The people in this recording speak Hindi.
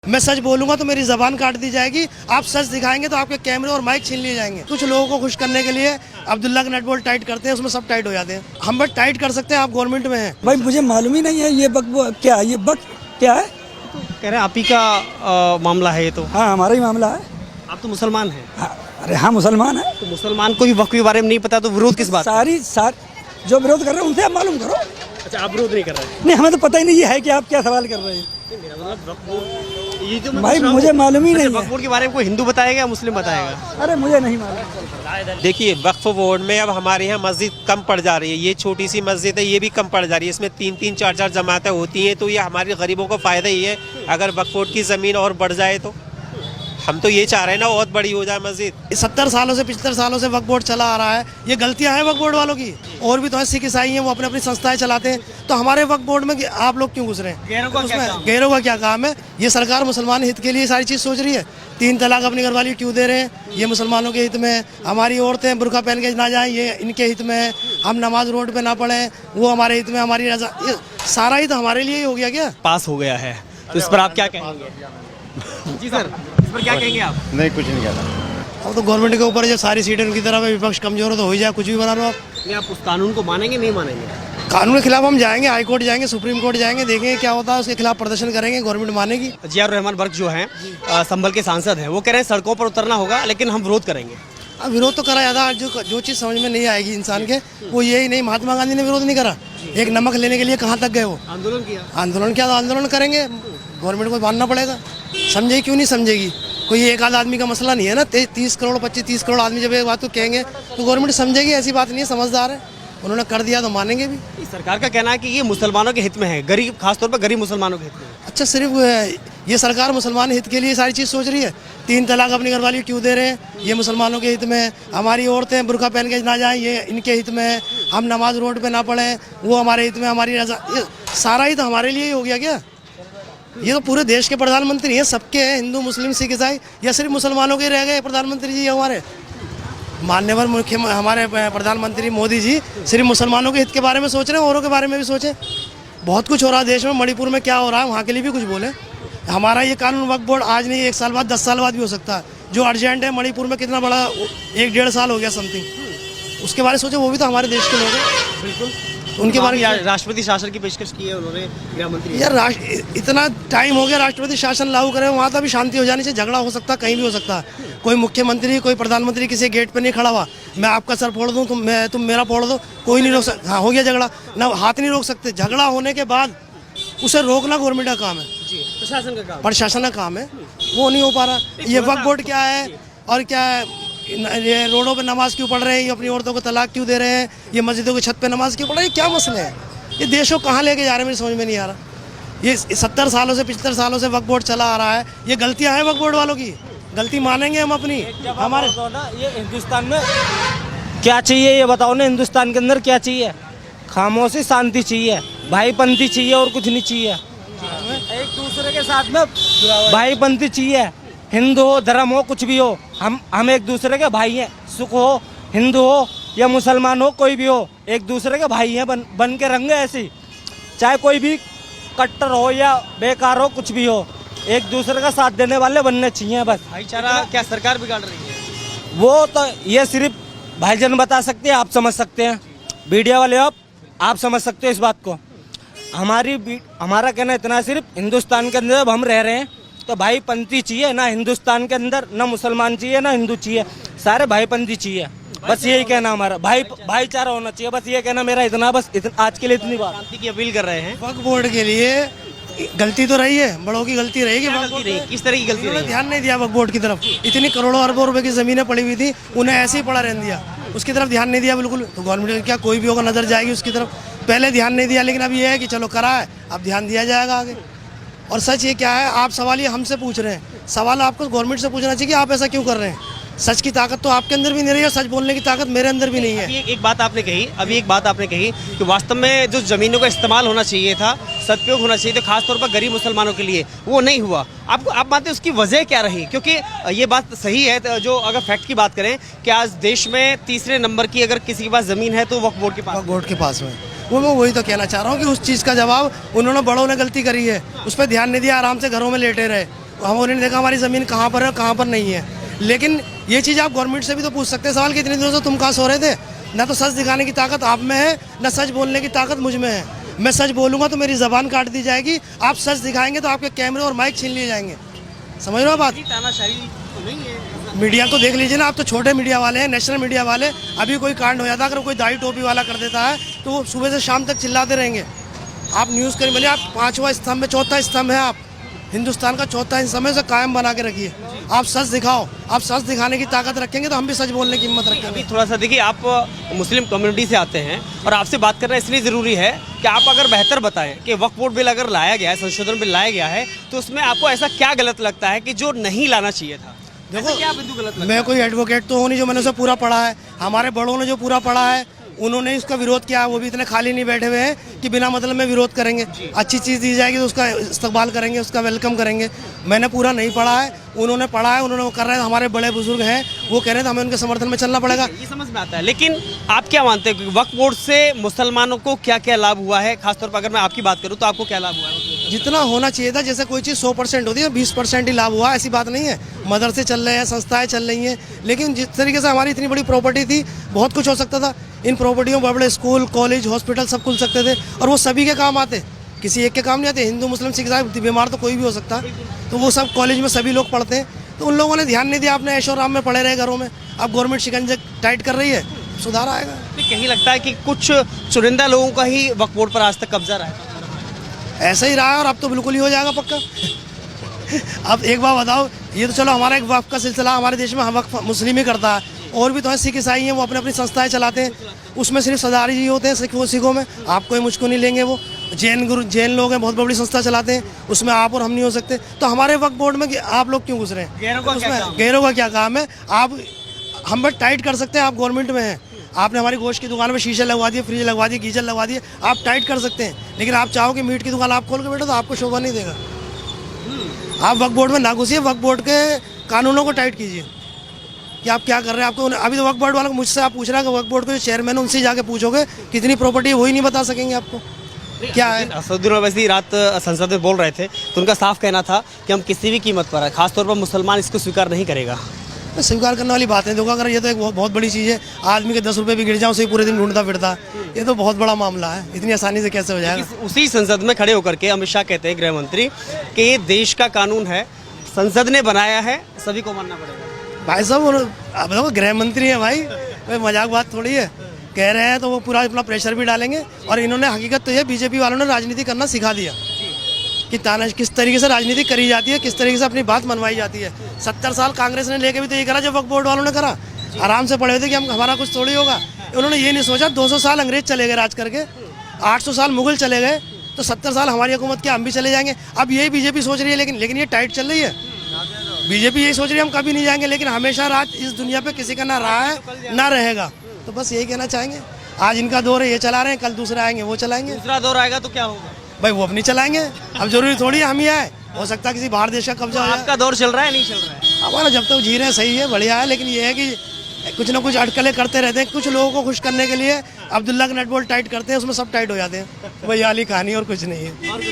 मैं सच बोलूंगा तो मेरी जबान काट दी जाएगी। आप सच दिखाएंगे तो आपके कैमरे और माइक छीन लिए जाएंगे। कुछ लोगों को खुश करने के लिए अब्दुल्ला का नट बोल्ट टाइट करते हैं, उसमें सब टाइट हो जाते हैं। हम बस टाइट कर सकते हैं, आप गवर्नमेंट में हैं। भाई मुझे मालूम ही नहीं है ये क्या है, ये क्या है। कह रहे हैं आप ही का मामला है ये तो। हाँ हमारा ही मामला है। आप तो मुसलमान हैं। हाँ, अरे हाँ मुसलमान है। तो मुसलमान को भी वक्फ के बारे में नहीं पता तो विरोध किस बात? सारी जो विरोध कर रहे हैं उनसे आप मालूम करो। अच्छा, आप विरोध नहीं कर रहे हैं? नहीं हमें तो पता ही नहीं है कि आप क्या सवाल कर रहे हैं। ये जो भाई मुझे मालूम ही नहीं वक्फ है। बोर्ड के बारे में कोई हिंदू बताएगा या मुस्लिम बताएगा? अरे मुझे नहीं मालूम। देखिए, वक्फ बोर्ड में अब हमारे यहाँ मस्जिद कम पड़ जा रही है। ये छोटी सी मस्जिद है, ये भी कम पड़ जा रही है। इसमें 3-3 4-4 जमातें होती हैं, तो ये हमारे गरीबों को फ़ायदा ही है। अगर वक्फ बोर्ड की ज़मीन और बढ़ जाए तो हम तो ये चाह रहे हैं ना, बहुत बड़ी हो जाए मस्जिद। 70 सालों से 75 सालों से वक्फ बोर्ड चला आ रहा है। ये गलतियां हैं वक्फ बोर्ड वालों की। और भी तो है, सिख ईसाई हैं, वो अपनी अपनी संस्थाएं चलाते हैं। तो हमारे वक्फ बोर्ड में आप लोग क्यों घुस रहे हैं? गैरों का क्या काम है? ये सरकार मुसलमान हित के लिए सारी चीज़ सोच रही है। 3 तलाक अपनी घरवाली क्यों दे रहे हैं? ये मुसलमानों के हित में है। हमारी औरतें बुर्का पहन के ना जाएं, ये इनके हित में है। हम नमाज रोड पे ना पढ़ें, वो हमारे हित में। हमारी रजा, ये सारा हित हमारे लिए ही हो गया क्या? पास हो गया है, तो इस पर आप क्या कहेंगे? जी सर, इस पर क्या कहेंगे आप? नहीं, कुछ नहीं कहना। अब तो गवर्नमेंट के ऊपर जब सारी सीटें उनकी तरफ है, विपक्ष कमजोर हो तो जाए, कुछ भी बना लो आप। नहीं, आप उस कानून को मानेंगे नहीं मानेंगे? कानून के खिलाफ हम जाएंगे, हाई कोर्ट जाएंगे, सुप्रीम कोर्ट जाएंगे, देखेंगे क्या होता है, उसके खिलाफ प्रदर्शन करेंगे, गवर्नमेंट मानेगी। जियाउर रहमान वर्क जो हैं संभल के सांसद हैं, वो कह रहे हैं सड़कों पर उतरना होगा, लेकिन हम विरोध करेंगे। अब विरोध तो करा जाता है। जो चीज़ समझ में नहीं आएगी इंसान के, वो यही नहीं। महात्मा गांधी ने विरोध नहीं करा। एक नमक लेने के लिए कहाँ तक गए वो? आंदोलन किया। आंदोलन किया तो आंदोलन करेंगे, गवर्नमेंट को मानना पड़ेगा। समझेगी क्यों नहीं समझेगी? कोई एक आध आदमी का मसला नहीं है ना। 30 करोड़ 25-30 करोड़ आदमी जब एक बात को कहेंगे तो गवर्नमेंट समझेगी। ऐसी बात नहीं है, समझदार है, उन्होंने कर दिया तो मानेंगे भी। सरकार का कहना है कि ये मुसलमानों के हित में है, गरीब, खासतौर पर गरीब मुसलमानों के हित में है। अच्छा, सिर्फ ये सरकार मुसलमान हित के लिए सारी चीज़ सोच रही है। 3 तलाक अपनी घरवाली क्यों दे रहे हैं? ये मुसलमानों के हित में है। हमारी औरतें बुर्का पहन के ना जाएं, ये इनके हित में है। हम नमाज रोड पे ना पढ़ें, वो हमारे हित में। हमारी रजा, ये सारा हित हमारे लिए ही हो गया क्या? ये तो पूरे देश के प्रधानमंत्री हैं, सबके हैं, हिंदू मुस्लिम सिख ईसाई। या सिर्फ मुसलमानों के रह गए प्रधानमंत्री जी? हमारे मान्यवर हमारे प्रधानमंत्री मोदी जी सिर्फ मुसलमानों के हित के बारे में सोच रहे हैं, औरों के बारे में भी सोचें। बहुत कुछ हो रहा है देश में। मणिपुर में क्या हो रहा है, वहाँ के लिए भी कुछ बोलें। हमारा ये कानून वक्फ बोर्ड आज नहीं, 1 साल बाद, 10 साल बाद भी हो सकता है। जो अर्जेंट है, मणिपुर में कितना बड़ा 1-1.5 साल हो गया समथिंग, उसके बारे में सोचो। वो भी तो हमारे देश के लोग हैं। बिल्कुल, उनके बारे में राष्ट्रपति शासन की पेशकश की है उन्होंने, गृह मंत्री। यार इतना टाइम हो गया राष्ट्रपति शासन लागू करे, वहाँ तो भी शांति हो जानी चाहिए। झगड़ा हो सकता है, कहीं भी हो सकता है। कोई मुख्यमंत्री, कोई प्रधानमंत्री किसी गेट पे नहीं खड़ा हुआ, मैं आपका सर फोड़ दूँ, तुम मेरा फोड़ दो, कोई नहीं रोक सकता। हाँ, हो गया झगड़ा ना, हाथ नहीं रोक सकते। झगड़ा होने के बाद उसे रोकना गवर्नमेंट का काम है, प्रशासन का काम, प्रशासन का काम है। वो नहीं हो पा रहा। ये वक्फ बोर्ड क्या है और क्या है? ये रोडों पे नमाज क्यों पढ़ रहे हैं? ये अपनी औरतों को तलाक क्यों दे रहे हैं? ये मस्जिदों की छत पे नमाज क्यों पढ़ रहे हैं? क्या मसले हैं? ये देश को कहाँ लेके जा रहे हैं, मेरी समझ में नहीं आ रहा। ये 70 सालों से 75 सालों से वक्फ बोर्ड चला आ रहा है। ये गलतियाँ हैं वक्फ बोर्ड वालों की। गलती मानेंगे हम अपनी। हमारे ये हिंदुस्तान में क्या चाहिए, ये बताओ ना। हिंदुस्तान के अंदर क्या चाहिए? खामोशी, शांति चाहिए, भाईपंथी चाहिए, और कुछ नहीं चाहिए। एक दूसरे के साथ में भाईपंथी चाहिए। हिंदू हो, धर्म हो, कुछ भी हो, हम एक दूसरे के भाई हैं। सुख हो, हिंदू हो या मुसलमान हो, कोई भी हो, एक दूसरे के भाई हैं। बन के रहेंगे ऐसे, चाहे कोई भी कट्टर हो या बेकार हो, कुछ भी हो, एक दूसरे का साथ देने वाले बनने चाहिए बस। भाईचारा क्या सरकार बिगाड़ रही है? वो तो ये सिर्फ भाईजान बता सकते हैं, आप समझ सकते हैं, मीडिया वाले आप समझ सकते हो इस बात को। हमारा कहना इतना, सिर्फ हिंदुस्तान के अंदर जब हम रह रहे हैं तो भाईपंथी चाहिए ना। हिंदुस्तान के अंदर ना मुसलमान चाहिए ना हिंदू चाहिए, सारे भाईपंथी चाहिए। बस यही कहना हमारा, भाईचारा होना चाहिए। बस ये कहना मेरा इतना, बस आज के लिए इतनी बात। शांति की अपील कर रहे हैं। वक्फ बोर्ड के लिए गलती तो रही है, बड़ों की गलती रहेगी। किस तरह की गलती रही? ध्यान नहीं दिया वक्फ बोर्ड की तरफ। इतनी करोड़ों अरबों रुपए की जमीनें पड़ी हुई थी, उन्हें ऐसे ही पड़ा रहने दिया, उसकी तरफ ध्यान नहीं दिया बिल्कुल। तो गवर्नमेंट क्या, कोई भी होगा नजर जाएगी उसकी तरफ। पहले ध्यान नहीं दिया, लेकिन अब ये है कि चलो करा है, अब ध्यान दिया जाएगा आगे। और सच ये क्या है, आप सवाल ये हमसे पूछ रहे हैं, सवाल आपको गवर्नमेंट से पूछना चाहिए कि आप ऐसा क्यों कर रहे हैं। सच की ताकत तो आपके अंदर भी नहीं रही है, सच बोलने की ताकत मेरे अंदर भी नहीं है। एक बात आपने कही कि वास्तव में जो ज़मीनों का इस्तेमाल होना चाहिए था, सदुपयोग होना चाहिए था, खासतौर पर गरीब मुसलमानों के लिए, वो नहीं हुआ। आप मानते हैं उसकी वजह क्या रही? क्योंकि ये बात सही है, जो अगर फैक्ट की बात करें कि आज देश में तीसरे नंबर की अगर किसी के पास ज़मीन है तो वक्फ बोर्ड के पास। वक्फ बोर्ड के पास में वो मैं वही तो कहना चाह रहा हूँ कि उस चीज़ का जवाब उन्होंने, बड़ों ने गलती करी है, उस पर ध्यान नहीं दिया, आराम से घरों में लेटे रहे। हम उन्होंने देखा हमारी ज़मीन कहाँ पर है कहाँ पर नहीं है। लेकिन ये चीज़ आप गवर्नमेंट से भी तो पूछ सकते हैं सवाल कि इतने दिनों से तुम कहाँ सो रहे थे। ना तो सच दिखाने की ताकत आप में है, ना सच बोलने की ताकत मुझ में है। मैं सच बोलूँगा तो मेरी ज़बान काट दी जाएगी, आप सच दिखाएंगे तो आपके कैमरे और माइक छीन लिए जाएंगे। समझ रहे हो बात? तानाशाही तो नहीं है। मीडिया को देख लीजिए ना, आप तो छोटे मीडिया वाले हैं, नेशनल मीडिया वाले। अभी कोई कांड हो जाता है, अगर कोई दाढ़ी टोपी वाला कर देता है तो वो सुबह से शाम तक चिल्लाते रहेंगे। आप न्यूज़ करें, बोले आप 5वां स्तंभ में, 4था स्तंभ है, आप हिंदुस्तान का 4था स्तंभ है, उसे कायम बना के रखिए। आप सच दिखाओ, आप सच दिखाने की ताकत रखेंगे तो हम भी सच बोलने की हिम्मत रखेंगे। अभी थोड़ा सा देखिए, आप मुस्लिम कम्युनिटी से आते हैं और आपसे बात करना इसलिए ज़रूरी है कि आप अगर बेहतर बताएं कि वक्फ बोर्ड बिल अगर लाया गया है, संशोधन बिल लाया गया है, तो उसमें आपको ऐसा क्या गलत लगता है कि जो नहीं लाना चाहिए था? देखो, क्या बिंदु गलत लगता है? मैं कोई एडवोकेट तो हूँ नहीं जो मैंने उसे पूरा पढ़ा है। हमारे बड़ों ने जो पूरा पढ़ा है उन्होंने इसका विरोध किया। वो भी इतने खाली नहीं बैठे हुए हैं कि बिना मतलब में विरोध करेंगे। अच्छी चीज़ दी जाएगी तो उसका इस्तकबाल करेंगे, उसका वेलकम करेंगे। मैंने पूरा नहीं पढ़ा है, उन्होंने पढ़ा है, उन्होंने वो कर रहे हैं। हमारे बड़े बुजुर्ग हैं, वो कह रहे हैं हमें उनके समर्थन में चलना पड़ेगा। ये समझ में आता है, लेकिन आप क्या मानते हैं कि वक्फ बोर्ड से मुसलमानों को क्या क्या लाभ हुआ है? खासतौर पर अगर मैं आपकी बात करूँ तो आपको क्या लाभ हुआ है? जितना होना चाहिए था, जैसे कोई चीज़ 100% होती है, 20% ही लाभ हुआ, ऐसी बात नहीं है। मदरसे चल रहे हैं, संस्थाएं चल रही हैं, लेकिन जिस तरीके से हमारी इतनी बड़ी प्रॉपर्टी थी, बहुत कुछ हो सकता था। इन प्रॉपर्टियों में बड़े स्कूल, कॉलेज, हॉस्पिटल सब खुल सकते थे और वो सभी के काम आते, किसी एक के काम नहीं आते। हिंदू, मुस्लिम, सिख, ईसाई, बीमार तो कोई भी हो सकता, तो वो सब कॉलेज में सभी लोग पढ़ते हैं। तो उन लोगों ने ध्यान नहीं दिया, आपने ऐशो आराम में पड़े रहे घरों में। अब गवर्नमेंट शिकंजे टाइट कर रही है, सुधार आएगा। कहीं लगता है कि कुछ चुनिंदा लोगों का ही वक्फ बोर्ड पर आज तक कब्जा रहा है। ऐसा ही रहा है और अब तो बिल्कुल ही हो जाएगा पक्का। अब एक बात बताओ, ये तो चलो हमारा एक वक्फ का सिलसिला हमारे देश में हम वक्फ मुस्लिम ही करता है, और भी तो है सिख ईसाई हैं, वो अपनी अपनी संस्थाएं चलाते हैं, उसमें सिर्फ सरदारी जी होते हैं सिखों में। आप कोई मुझको नहीं लेंगे। वो जैन लोग हैं, बहुत बड़ी संस्था चलाते हैं, उसमें आप और हम नहीं हो सकते। तो हमारे वक्फ बोर्ड में आप लोग क्यों घुस रहे हैं? गैरों का क्या काम है? आप हम बस टाइट कर सकते हैं, आप गवर्नमेंट में हैं। आपने हमारी गोश्त की दुकान में शीशे लगवा दिए, फ्रिज लगवा दिए, गीजर लगवा दिए, आप टाइट कर सकते हैं। लेकिन आप चाहो कि मीट की दुकान आप खोल के बैठो तो आपको शोभा नहीं देगा। आप वक्फ बोर्ड में ना घुसिए, वक्फ बोर्ड के कानूनों को टाइट कीजिए कि आप क्या कर रहे हैं। आपको अभी तो वक्फ बोर्ड वालों को मुझसे आप पूछ रहे हैं कि वक्फ बोर्ड के जो चेयरमैन है उनसे जाके पूछोगे कितनी प्रॉपर्टी है, वही नहीं बता सकेंगे आपको क्या है। असदुद्दीन ओवैसी रात संसद में बोल रहे थे तो उनका साफ कहना था कि हम किसी भी कीमत पर, खासतौर पर मुसलमान इसको स्वीकार नहीं करेगा। स्वीकार करने वाली बात है। देखो, अगर ये तो एक बहुत बड़ी चीज़ है, आदमी के 10 रुपये भी गिर जाए उसे पूरे दिन ढूंढता फिरता, ये तो बहुत बड़ा मामला है। इतनी आसानी से कैसे हो जाएगा? उसी संसद में खड़े होकर के अमित शाह कहते हैं, गृह मंत्री, कि ये देश का कानून है, संसद ने बनाया है, सभी को मानना पड़ेगा। भाई साहब, अब देखो गृह मंत्री है भाई, मजाक बात थोड़ी है। कह रहे हैं तो वो पूरा अपना प्रेशर भी डालेंगे। और इन्होंने हकीकत तो ये बीजेपी वालों ने राजनीति करना सिखा दिया कि किस तरीके से राजनीति करी जाती है, किस तरीके से अपनी बात मनवाई जाती है। 70 साल कांग्रेस ने लेके भी तो ये करा जो वक्फ बोर्ड वालों ने करा। आराम से पड़े हुए थे कि हमारा कुछ थोड़ी होगा। उन्होंने ये नहीं सोचा 200 साल अंग्रेज चले गए राज करके, 800 साल मुगल चले गए, तो 70 साल हमारी हुकूमत के हम भी चले जाएंगे। अब यही बीजेपी सोच रही है, लेकिन ये टाइट चल रही है। बीजेपी यही सोच रही है हम कभी नहीं जाएंगे, लेकिन हमेशा राज इस दुनिया पे किसी का ना रहा है ना रहेगा। तो बस यही कहना चाहेंगे, आज इनका दौर है, ये चला रहे हैं, कल दूसरे आएंगे वो चलाएंगे। दूसरा दौर आएगा तो क्या होगा भाई? वो अपनी चलाएंगे। अब जरूरी थोड़ी है हम ही आए, हो सकता है किसी बाहर देश का कब्जा हो जाए। आपका दौर चल रहा है, नहीं चल रहा है? हमारा जब तक जी रहे हैं सही है, बढ़िया है। लेकिन ये है कि कुछ ना कुछ अटकलें करते रहते हैं, कुछ लोगों को खुश करने के लिए। अब्दुल्ला का नट बोल्ट टाइट करते हैं, उसमें सब टाइट हो जाते हैं। वही वाली कहानी और कुछ नहीं है।